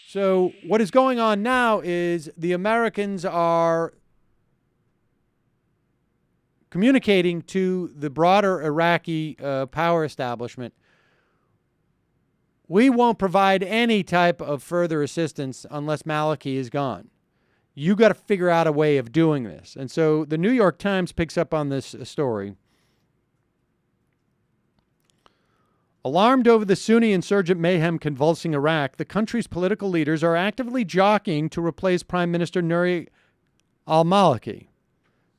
So what is going on now is the Americans are communicating to the broader Iraqi power establishment, we won't provide any type of further assistance unless Maliki is gone. You got to figure out a way of doing this. And so the New York Times picks up on this story. Alarmed over the Sunni insurgent mayhem convulsing Iraq, the country's political leaders are actively jockeying to replace Prime Minister Nouri Al-Maliki.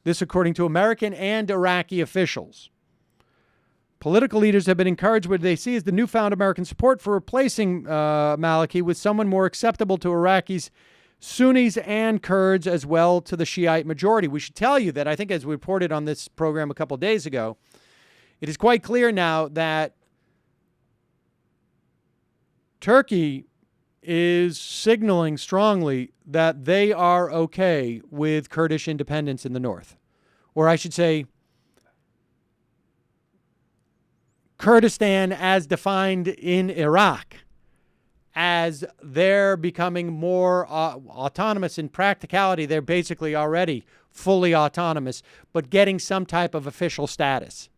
This according to American and Iraqi officials. Political leaders have been encouraged what they see as the newfound American support for replacing Maliki with someone more acceptable to Iraqis, Sunnis and Kurds, as well to the Shiite majority. We should tell you that I think as we reported on this program a couple of days ago, it is quite clear now that Turkey is signaling strongly that they are okay with Kurdish independence in the north. Or I should say, Kurdistan as defined in Iraq, as they're becoming more autonomous in practicality. They're basically already fully autonomous, but getting some type of official status.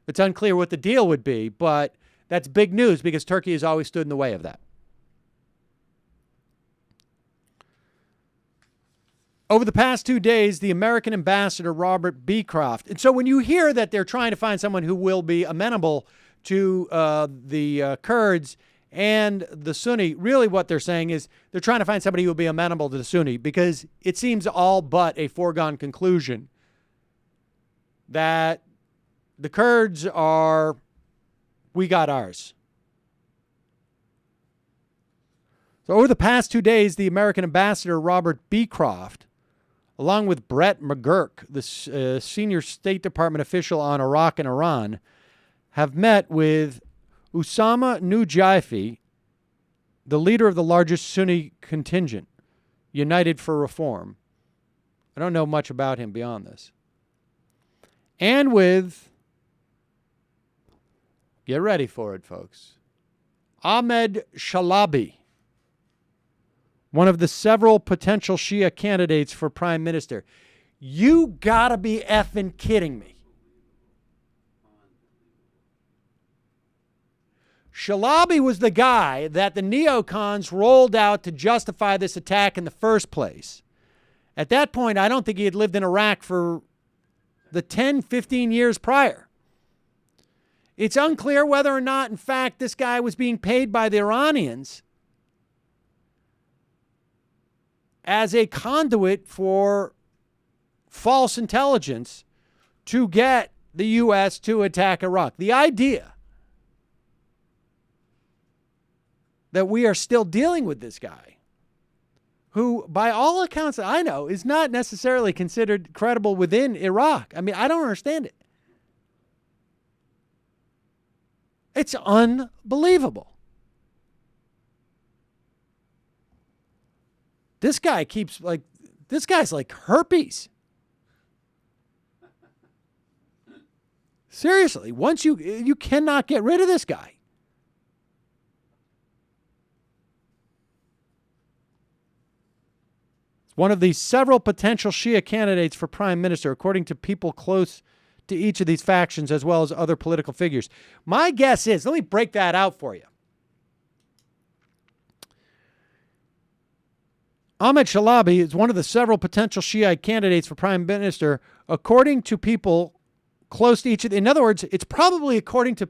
It's unclear what the deal would be, but that's big news because Turkey has always stood in the way of that. Over the past 2 days, the American ambassador, Robert Beecroft. And so when you hear that they're trying to find someone who will be amenable to the Kurds and the Sunni, really what they're saying is they're trying to find somebody who will be amenable to the Sunni, because it seems all but a foregone conclusion that the Kurds are, we got ours. So over the past 2 days, the American ambassador, Robert Beecroft, along with Brett McGurk, the senior State Department official on Iraq and Iran, have met with Usama Nujaifi, the leader of the largest Sunni contingent, United for Reform. I don't know much about him beyond this. And with, get ready for it, folks, Ahmed Chalabi, one of the several potential Shia candidates for prime minister. You gotta be effing kidding me. Chalabi was the guy that the neocons rolled out to justify this attack in the first place. At that point, I don't think he had lived in Iraq for the 10, 15 years prior. It's unclear whether or not, in fact, this guy was being paid by the Iranians as a conduit for false intelligence to get the U.S. to attack Iraq. The idea that we are still dealing with this guy, who, by all accounts that I know, is not necessarily considered credible within Iraq. I mean, I don't understand it. It's unbelievable. This guy keeps this guy's like herpes. Seriously, once you cannot get rid of this guy. It's one of the several potential Shia candidates for prime minister, according to people close to each of these factions, as well as other political figures. My guess is, let me break that out for you. Ahmed Chalabi is one of the several potential Shiite candidates for prime minister, according to people close to each of them. In other words, it's probably according to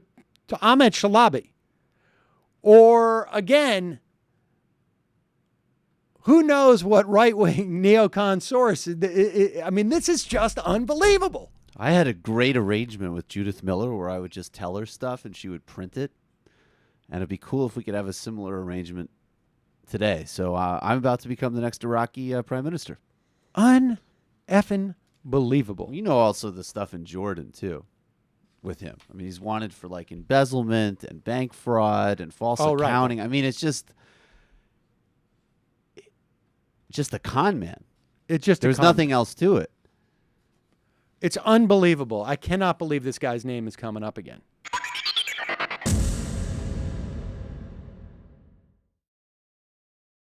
Ahmed Chalabi. Or, again, who knows what right-wing neocon source. I mean, this is just unbelievable. I had a great arrangement with Judith Miller where I would just tell her stuff and she would print it. And it'd be cool if we could have a similar arrangement today. So I'm about to become the next Iraqi prime minister. Un-effing believable. You know also the stuff in Jordan, too, with him. I mean, he's wanted for, like, embezzlement and bank fraud and false accounting. Right. I mean, it's just a con man. There's nothing else to it. It's unbelievable. I cannot believe this guy's name is coming up again.